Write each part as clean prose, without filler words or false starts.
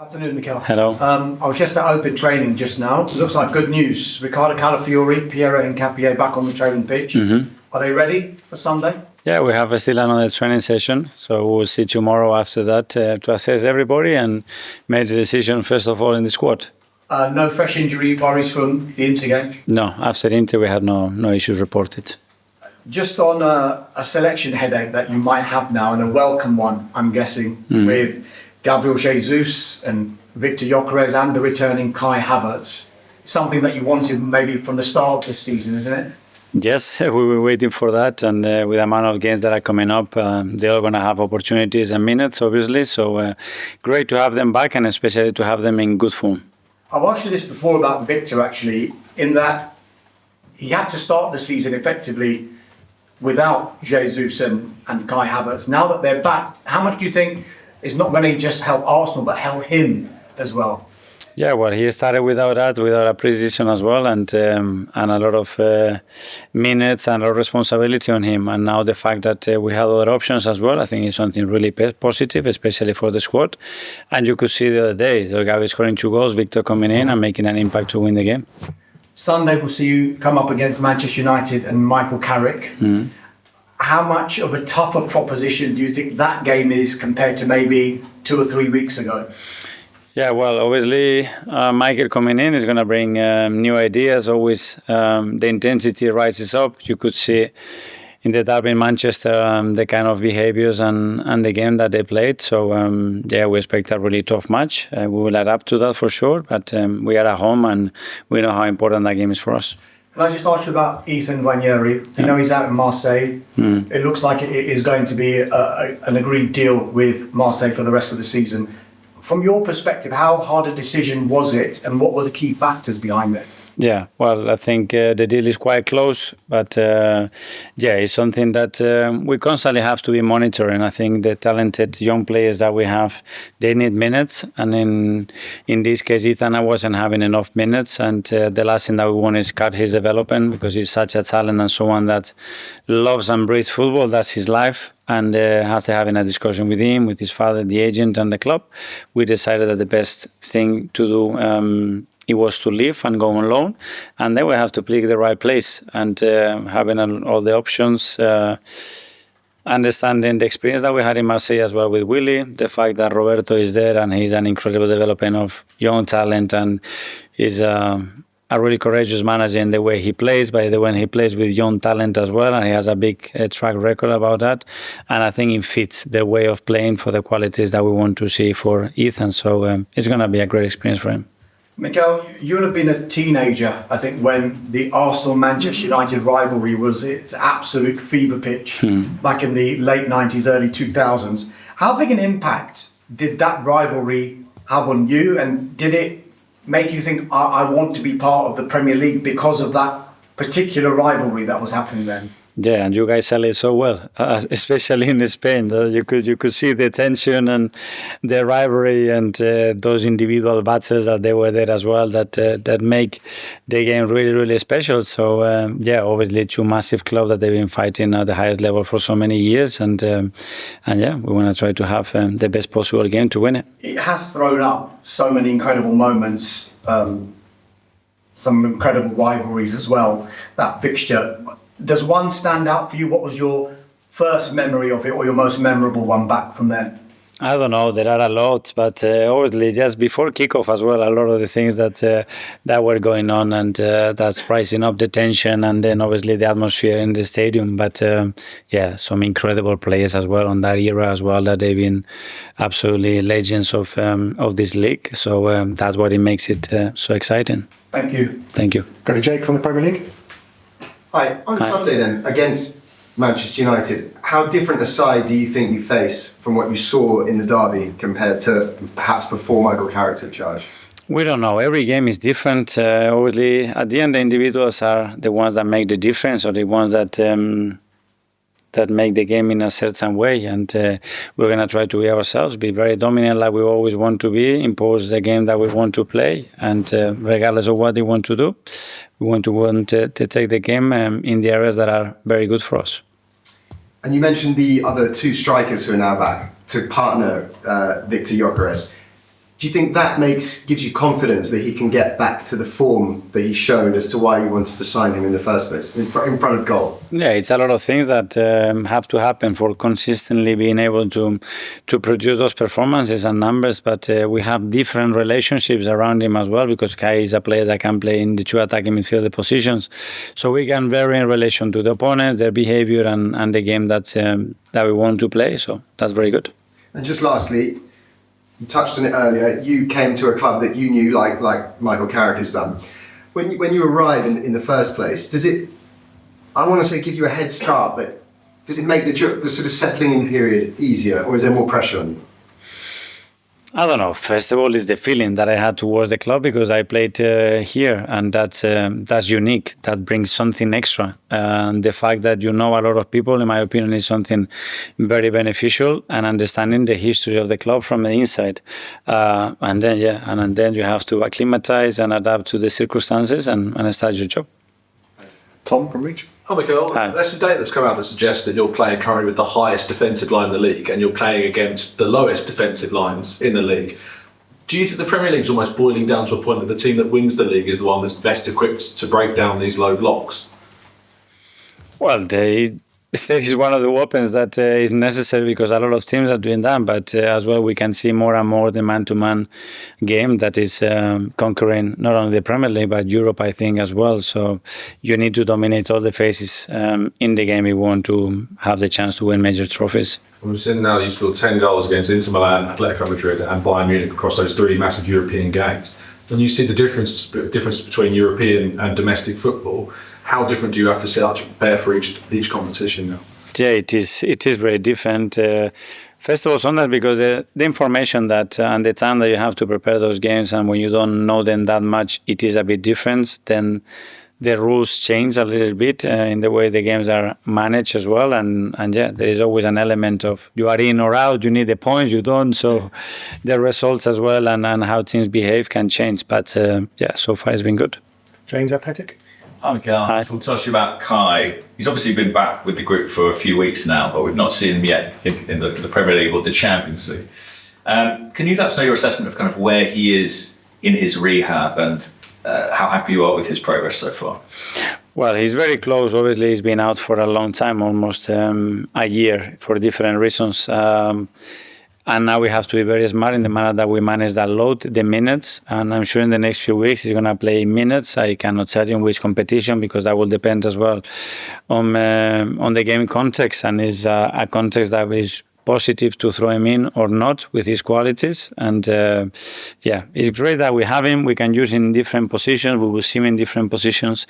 Afternoon, Mikel. Hello. I was just at open training just now. It looks like good news. Riccardo, Calafiori, Piero and Hincapié back on the training pitch. Are they ready for Sunday? Yeah, we have still another training session, so we'll see tomorrow after that to assess everybody and make the decision first of all in the squad. No fresh injury worries from the Inter game? No, after Inter we had no issues reported. Just on a selection headache that you might have now, and a welcome one, I'm guessing, with Gabriel Jesus and Viktor Gyokeres and the returning Kai Havertz. Something that you wanted maybe from the start of this season, isn't it? Yes, we were waiting for that, and with the amount of games that are coming up, they're all going to have opportunities and minutes, obviously. So great to have them back, and especially to have them in good form. I've asked you this before about Viktor, actually, in that he had to start the season effectively without Jesus and Kai Havertz. Now that they're back, how much do you think is not going to just help Arsenal, but help him as well? Yeah, well, he started without a pre-season as well, and a lot of minutes and a lot of responsibility on him. And now the fact that we have other options as well, I think is something really positive, especially for the squad. And you could see the other day, so Gabi scoring 2 goals, Viktor coming in and making an impact to win the game. Sunday we'll see you come up against Manchester United and Michael Carrick. How much of a tougher proposition do you think that game is compared to maybe 2 or 3 weeks ago? Yeah, well, obviously, Michael coming in is going to bring new ideas. Always the intensity rises up. You could see in the derby in Manchester the kind of behaviors and the game that they played. So, yeah, we expect a really tough match. We will add up to that for sure. But we are at home and we know how important that game is for us. Can I just ask you about Ethan Nwaneri? You know he's out in Marseille. It looks like it is going to be an agreed deal with Marseille for the rest of the season. From your perspective, how hard a decision was it, and what were the key factors behind it? Yeah, well, I think the deal is quite close, but yeah, it's something that we constantly have to be monitoring. I think the talented young players that we have, they need minutes, and in this case, Ethan wasn't having enough minutes, and the last thing that we want is cut his development because he's such a talent and someone that loves and breathes football. That's his life. And after having a discussion with him, with his father, the agent, and the club, we decided that the best thing to do it was to leave and go on loan, and then we have to pick the right place. And having all the options, understanding the experience that we had in Marseille as well with Willy, the fact that Roberto is there and he's an incredible development of young talent, and he's a really courageous manager in the way he plays, by the way he plays with young talent as well, and he has a big track record about that. And I think it fits the way of playing for the qualities that we want to see for Ethan. So it's going to be a great experience for him. Mikel, you would have been a teenager, I think, when the Arsenal-Manchester United rivalry was its absolute fever pitch back in the late 90s, early 2000s. How big an impact did that rivalry have on you, and did it make you think, I want to be part of the Premier League because of that particular rivalry that was happening then? Yeah, and you guys sell it so well, especially in Spain. You could see the tension and the rivalry and those individual battles that they were there as well that make the game really, really special. So, yeah, obviously 2 massive clubs that they've been fighting at the highest level for so many years. And yeah, we want to try to have the best possible game to win it. It has thrown up so many incredible moments, some incredible rivalries as well, that fixture. Does one stand out for you? What was your first memory of it, or your most memorable one back from then? I don't know. There are a lot, but obviously just before kickoff as well, a lot of the things that were going on, and that's rising up the tension, and then obviously the atmosphere in the stadium. But yeah, some incredible players as well on that era as well, that they've been absolutely legends of this league. So that's what it makes it so exciting. Thank you. Thank you. Got a Jake from the Premier League. Hi. On Sunday then, against Manchester United, how different a side do you think you face from what you saw in the derby compared to perhaps before Michael Carrick took charge? We don't know. Every game is different. Obviously, at the end, the individuals are the ones that make the difference, or the ones that make the game in a certain way. And we're going to try to be ourselves, be very dominant like we always want to be, impose the game that we want to play. And regardless of what they want to do, we want to take the game in the areas that are very good for us. And you mentioned the other 2 strikers who are now back to partner Viktor Gyokeres. Do you think that gives you confidence that he can get back to the form that he showed as to why you wanted to sign him in the first place, in front of goal? Yeah, it's a lot of things that have to happen for consistently being able to produce those performances and numbers. But we have different relationships around him as well, because Kai is a player that can play in the two attacking midfield positions. So we can vary in relation to the opponents, their behavior, and the game that we want to play. So that's very good. And just lastly, you touched on it earlier. You came to a club that you knew, like Michael Carrick has done. When you arrive in the first place, does it? I want to say give you a head start, but does it make the sort of settling in period easier, or is there more pressure on you? I don't know. First of all, it's the feeling that I had towards the club, because I played here, and that's unique. That brings something extra. And the fact that you know a lot of people, in my opinion, is something very beneficial. And understanding the history of the club from the inside, and then you have to acclimatize and adapt to the circumstances and start your job. Tom from Reach. Hi, Mikel. Hi. There's some data that's come out that suggests that you're playing currently with the highest defensive line in the league, and you're playing against the lowest defensive lines in the league. Do you think the Premier League's almost boiling down to a point that the team that wins the league is the one that's best equipped to break down these low blocks? Well, that is one of the weapons that is necessary, because a lot of teams are doing that. But as well, we can see more and more the man-to-man game that is conquering not only the Premier League but Europe, I think, as well. So you need to dominate all the phases in the game if you want to have the chance to win major trophies. We've seen now you scored 10 goals against Inter Milan, Atletico Madrid and Bayern Munich across those three massive European games. And you see the difference between European and domestic football. How different do you have to set out to prepare for each competition now? Yeah, it is very different. First of all, sometimes because the information that and the time that you have to prepare those games, and when you don't know them that much, it is a bit different. Then the rules change a little bit in the way the games are managed as well. And yeah, there is always an element of you are in or out, you need the points, you don't. So the results as well and how teams behave can change. But yeah, so far it's been good. James Athletic. Hi, Mikel. Hi. We'll talk to you about Kai. He's obviously been back with the group for a few weeks now, but we've not seen him yet in the Premier League or the Champions League. Can you let us know your assessment of kind of where he is in his rehab and how happy you are with his progress so far? Well, he's very close. Obviously, he's been out for a long time, almost a year, for different reasons. And now we have to be very smart in the manner that we manage that load, the minutes. And I'm sure in the next few weeks he's going to play minutes. I cannot tell you in which competition, because that will depend as well on the game context. And it's a context that is positive to throw him in or not with his qualities. And yeah, it's great that we have him. We can use him in different positions. We will see him in different positions.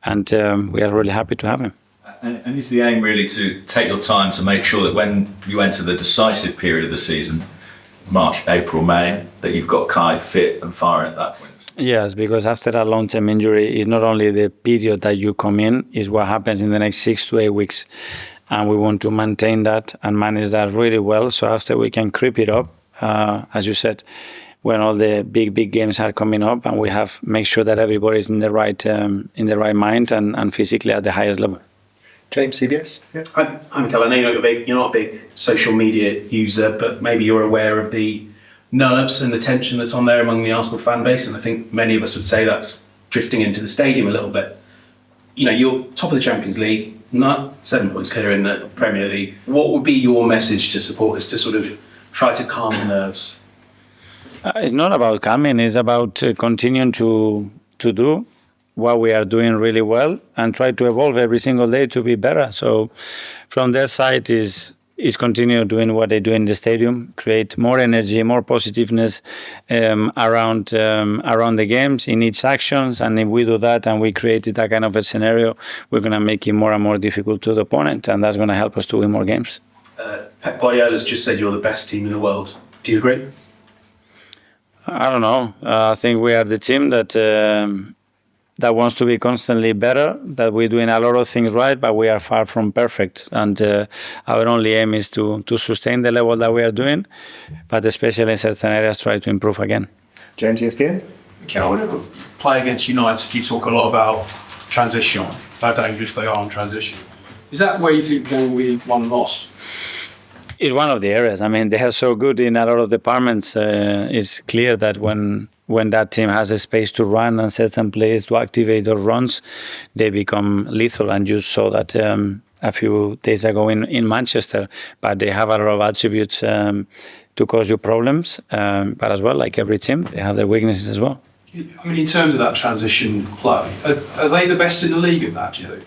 And we are really happy to have him. And is the aim really to take your time to make sure that when you enter the decisive period of the season, March, April, May, that you've got Kai fit and firing at that point? Yes, because after a long-term injury, it's not only the period that you come in, it's what happens in the next 6 to 8 weeks. And we want to maintain that and manage that really well. So after we can creep it up, as you said, when all the big games are coming up, and we have make sure that everybody is in the right mind and physically at the highest level. James, CBS. Yeah. Hi, Mikel. I know you're not a big social media user, but maybe you're aware of the nerves and the tension that's on there among the Arsenal fan base, and I think many of us would say that's drifting into the stadium a little bit. You know, you're top of the Champions League, not 7 points clear in the Premier League. What would be your message to supporters to sort of try to calm the nerves? It's not about calming, it's about continuing to do what we are doing really well and try to evolve every single day to be better. So from their side is continue doing what they do in the stadium, create more energy, more positiveness around the games in each actions. And if we do that and we create that kind of a scenario, we're going to make it more and more difficult to the opponent, and that's going to help us to win more games. Pep Guardiola's just said you're the best team in the world. Do you agree? I don't know. I think we are the team that wants to be constantly better, that we're doing a lot of things right, but we are far from perfect. And our only aim is to sustain the level that we are doing, but especially in certain areas, try to improve again. James, ESPN. Mikel, whenever you play against United, you talk a lot about transition, how dangerous they are on transition. Is that where you think there will be one loss? It's one of the areas. I mean, they are so good in a lot of departments. It's clear that when that team has a space to run and certain players to activate those runs, they become lethal. And you saw that a few days ago in Manchester. But they have a lot of attributes to cause you problems. But as well, like every team, they have their weaknesses as well. I mean, in terms of that transition play, are they the best in the league at that, do you think?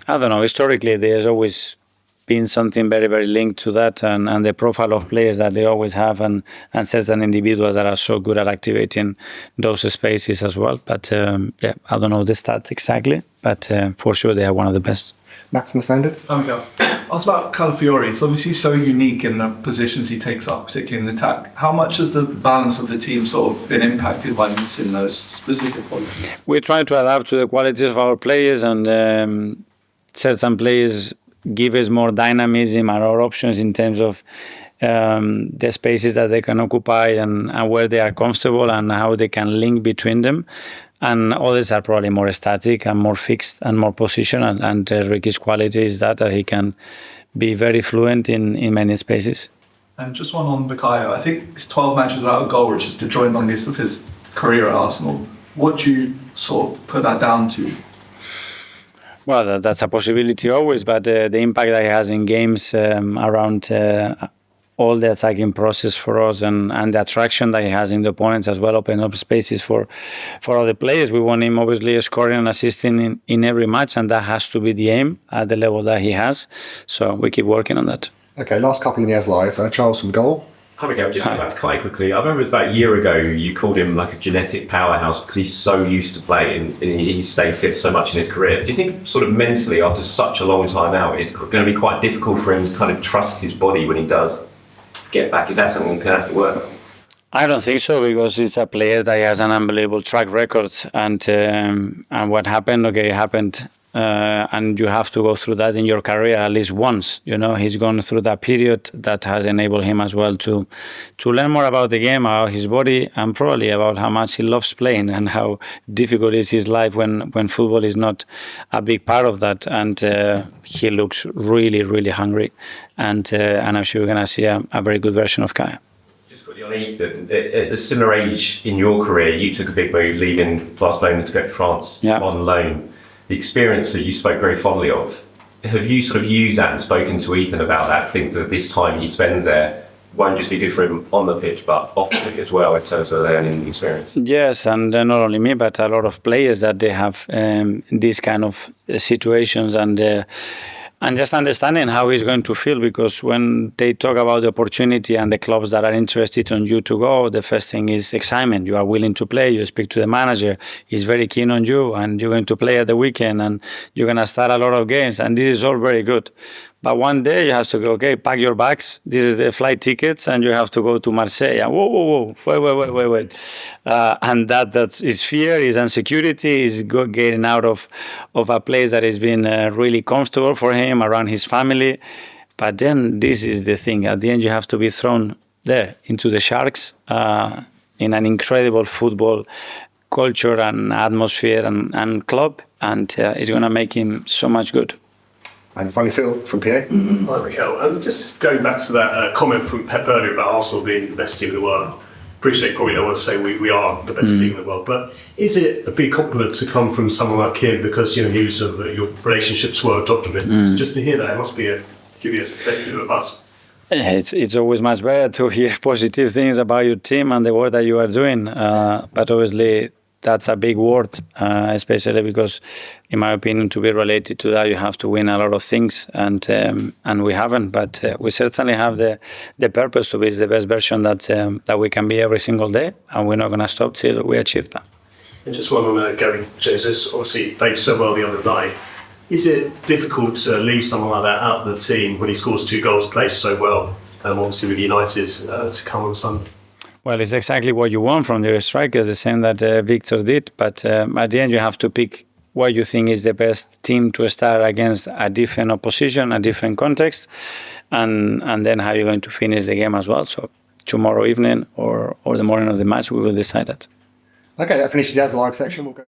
I don't know. Historically, there's always been something very, very linked to that, and the profile of players that they always have, and certain individuals that are so good at activating those spaces as well. But yeah, I don't know the stats exactly, but for sure they are one of the best. Maximum standard? Okay. Ask about Calafiori. It's obviously so unique in the positions he takes up, particularly in the attack. How much has the balance of the team sort of been impacted by missing those specific qualities? We try to adapt to the qualities of our players, and certain players give us more dynamism and more options in terms of the spaces that they can occupy and where they are comfortable and how they can link between them. And others are probably more static and more fixed and more positional. And Ricky's quality is that he can be very fluent in many spaces. And just one on Bukayo. I think it's 12 matches without a goal, which is the joint longest of his career at Arsenal. What do you sort of put that down to? Well, that's a possibility always, but the impact that he has in games around all the attacking process for us and the attraction that he has in the opponents as well, opening up spaces for other players. We want him obviously scoring and assisting in every match, and that has to be the aim at the level that he has. So we keep working on that. Okay, last couple in the As Live. Charles from goal. Hi, Mikel. Just back to Kai quickly. I remember it was about a year ago you called him like a genetic powerhouse because he's so used to playing and he's stayed fit so much in his career. Do you think sort of mentally after such a long time out it's going to be quite difficult for him to kind of trust his body when he does get back? Is that something he's going to have to work on? I don't think so, because he's a player that has an unbelievable track record, and what happened, okay, it happened. And you have to go through that in your career at least once. You know, he's gone through that period that has enabled him as well to learn more about the game, about his body, and probably about how much he loves playing and how difficult is his life when football is not a big part of that. And he looks really, really hungry. And I'm sure we're going to see a very good version of Kai. Just quickly on Ethan, at a similar age in your career, you took a big move leaving Barcelona to go to France on loan. The experience that you spoke very fondly of, have you sort of used that and spoken to Ethan about that? I think that this time he spends there won't just be good for him on the pitch, but off the pitch as well in terms of learning the experience. Yes, and not only me, but a lot of players that they have these kind of situations, and just understanding how he's going to feel, because when they talk about the opportunity and the clubs that are interested on you to go, the first thing is excitement. You are willing to play, you speak to the manager, he's very keen on you, and you're going to play at the weekend, and you're going to start a lot of games, and this is all very good. But one day you have to go, okay, pack your bags, this is the flight tickets, and you have to go to Marseille. And whoa, wait. And that is fear, is insecurity, is getting out of a place that has been really comfortable for him, around his family. But then this is the thing. At the end, you have to be thrown there into the Sharks in an incredible football culture and atmosphere and club. And it's going to make him so much good. And finally, Phil from Piero. Hi, Mikel. Just going back to that comment from Pep earlier about Arsenal being the best team in the world. Appreciate probably don't want to say we are the best team in the world, but is it a big compliment to come from someone like him, because you know he was your relationships were documented? Just to hear that, it must be give you a bit of a buzz. It's always much better to hear positive things about your team and the work that you are doing, but obviously that's a big word, especially because, in my opinion, to be related to that, you have to win a lot of things, and we haven't. But we certainly have the purpose to be the best version that we can be every single day, and we're not going to stop till we achieve that. And just one on Gabriel Jesus, obviously played so well the other night. Is it difficult to leave someone like that out of the team when he scores 2 goals, plays so well, obviously with United, to come on Sunday? Well, it's exactly what you want from your strikers, the same that Viktor did. But at the end, you have to pick what you think is the best team to start against a different opposition, a different context, and then how you're going to finish the game as well. So tomorrow evening or the morning of the match, we will decide that. Okay, that finishes the As Live section. We'll go.